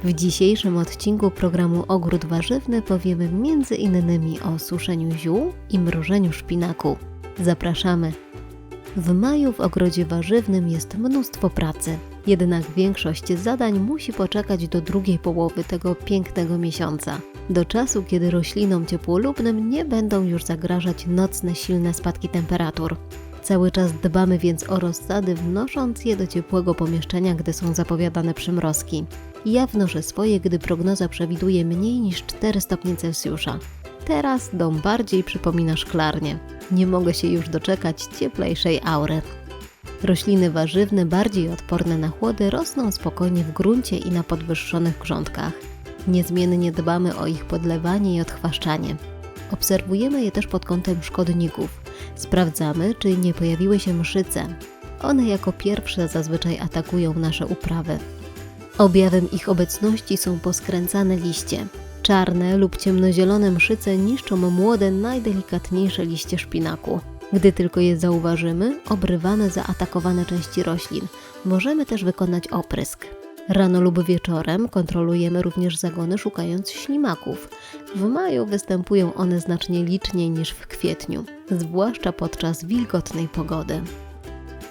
W dzisiejszym odcinku programu Ogród Warzywny powiemy m.in. o suszeniu ziół i mrożeniu szpinaku. Zapraszamy! W maju w ogrodzie warzywnym jest mnóstwo pracy, jednak większość zadań musi poczekać do drugiej połowy tego pięknego miesiąca, do czasu, kiedy roślinom ciepłolubnym nie będą już zagrażać nocne silne spadki temperatur. Cały czas dbamy więc o rozsady, wnosząc je do ciepłego pomieszczenia, gdy są zapowiadane przymrozki. Ja wnoszę swoje, gdy prognoza przewiduje mniej niż 4 stopnie Celsjusza. Teraz dom bardziej przypomina szklarnię. Nie mogę się już doczekać cieplejszej aury. Rośliny warzywne bardziej odporne na chłody rosną spokojnie w gruncie i na podwyższonych grządkach. Niezmiennie dbamy o ich podlewanie i odchwaszczanie. Obserwujemy je też pod kątem szkodników. Sprawdzamy, czy nie pojawiły się mszyce. One jako pierwsze zazwyczaj atakują nasze uprawy. Objawem ich obecności są poskręcane liście. Czarne lub ciemnozielone mszyce niszczą młode, najdelikatniejsze liście szpinaku. Gdy tylko je zauważymy, obrywamy zaatakowane części roślin. Możemy też wykonać oprysk. Rano lub wieczorem kontrolujemy również zagony, szukając ślimaków. W maju występują one znacznie liczniej niż w kwietniu, zwłaszcza podczas wilgotnej pogody.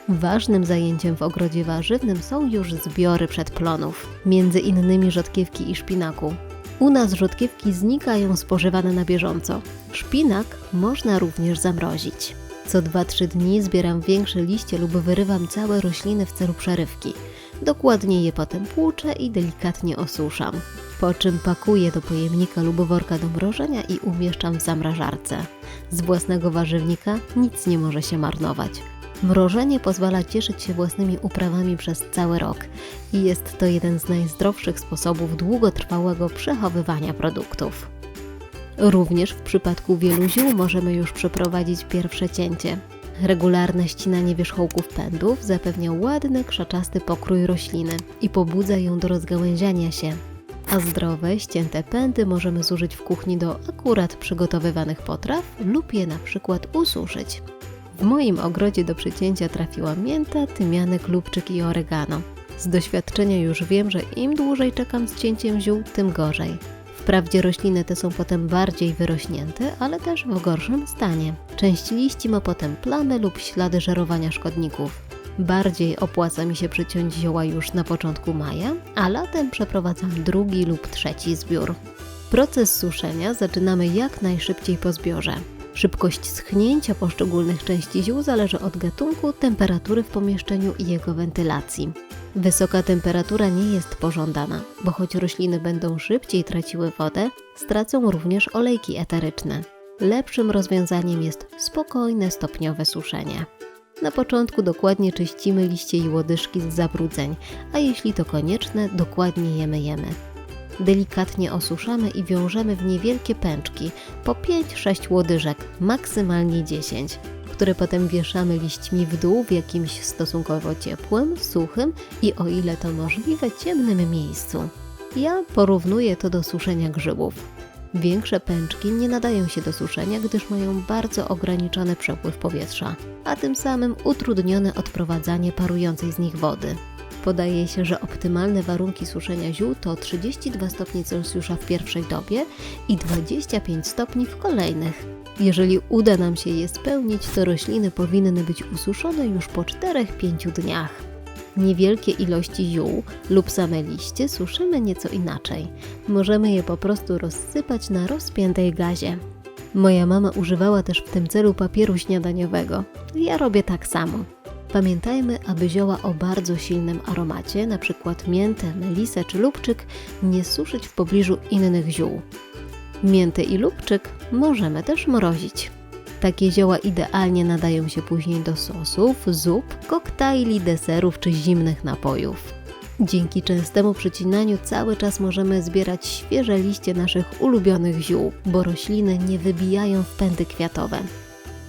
Ważnym zajęciem w ogrodzie warzywnym są już zbiory przedplonów, między innymi rzodkiewki i szpinaku. U nas rzodkiewki znikają spożywane na bieżąco. Szpinak można również zamrozić. Co 2-3 dni zbieram większe liście lub wyrywam całe rośliny w celu przerywki. Dokładnie je potem płuczę i delikatnie osuszam, po czym pakuję do pojemnika lub worka do mrożenia i umieszczam w zamrażarce. Z własnego warzywnika nic nie może się marnować. Mrożenie pozwala cieszyć się własnymi uprawami przez cały rok i jest to jeden z najzdrowszych sposobów długotrwałego przechowywania produktów. Również w przypadku wielu ziół możemy już przeprowadzić pierwsze cięcie. Regularne ścinanie wierzchołków pędów zapewnia ładny, krzaczasty pokrój rośliny i pobudza ją do rozgałęziania się. A zdrowe, ścięte pędy możemy zużyć w kuchni do akurat przygotowywanych potraw lub je na przykład ususzyć. W moim ogrodzie do przycięcia trafiła mięta, tymianek, lubczyk i oregano. Z doświadczenia już wiem, że im dłużej czekam z cięciem ziół, tym gorzej. Wprawdzie rośliny te są potem bardziej wyrośnięte, ale też w gorszym stanie. Część liści ma potem plamy lub ślady żerowania szkodników. Bardziej opłaca mi się przyciąć zioła już na początku maja, a latem przeprowadzam drugi lub trzeci zbiór. Proces suszenia zaczynamy jak najszybciej po zbiorze. Szybkość schnięcia poszczególnych części ziół zależy od gatunku, temperatury w pomieszczeniu i jego wentylacji. Wysoka temperatura nie jest pożądana, bo choć rośliny będą szybciej traciły wodę, stracą również olejki eteryczne. Lepszym rozwiązaniem jest spokojne, stopniowe suszenie. Na początku dokładnie czyścimy liście i łodyżki z zabrudzeń, a jeśli to konieczne, dokładnie je myjemy. Delikatnie osuszamy i wiążemy w niewielkie pęczki, po 5-6 łodyżek, maksymalnie 10, które potem wieszamy liśćmi w dół w jakimś stosunkowo ciepłym, suchym i o ile to możliwe ciemnym miejscu. Ja porównuję to do suszenia grzybów. Większe pęczki nie nadają się do suszenia, gdyż mają bardzo ograniczony przepływ powietrza, a tym samym utrudnione odprowadzanie parującej z nich wody. Podaje się, że optymalne warunki suszenia ziół to 32 stopnie Celsjusza w pierwszej dobie i 25 stopni w kolejnych. Jeżeli uda nam się je spełnić, to rośliny powinny być ususzone już po 4-5 dniach. Niewielkie ilości ziół lub same liście suszymy nieco inaczej. Możemy je po prostu rozsypać na rozpiętej gazie. Moja mama używała też w tym celu papieru śniadaniowego. Ja robię tak samo. Pamiętajmy, aby zioła o bardzo silnym aromacie, np. miętę, melisę czy lubczyk, nie suszyć w pobliżu innych ziół. Miętę i lubczyk możemy też mrozić. Takie zioła idealnie nadają się później do sosów, zup, koktajli, deserów czy zimnych napojów. Dzięki częstemu przycinaniu cały czas możemy zbierać świeże liście naszych ulubionych ziół, bo rośliny nie wybijają w pędy kwiatowe.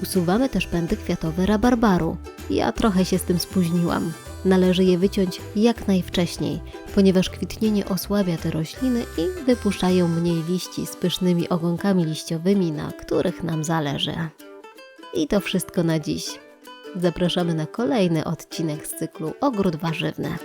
Usuwamy też pędy kwiatowe rabarbaru. Ja trochę się z tym spóźniłam. Należy je wyciąć jak najwcześniej, ponieważ kwitnienie osłabia te rośliny i wypuszczają mniej liści z pysznymi ogonkami liściowymi, na których nam zależy. I to wszystko na dziś. Zapraszamy na kolejny odcinek z cyklu Ogród Warzywny.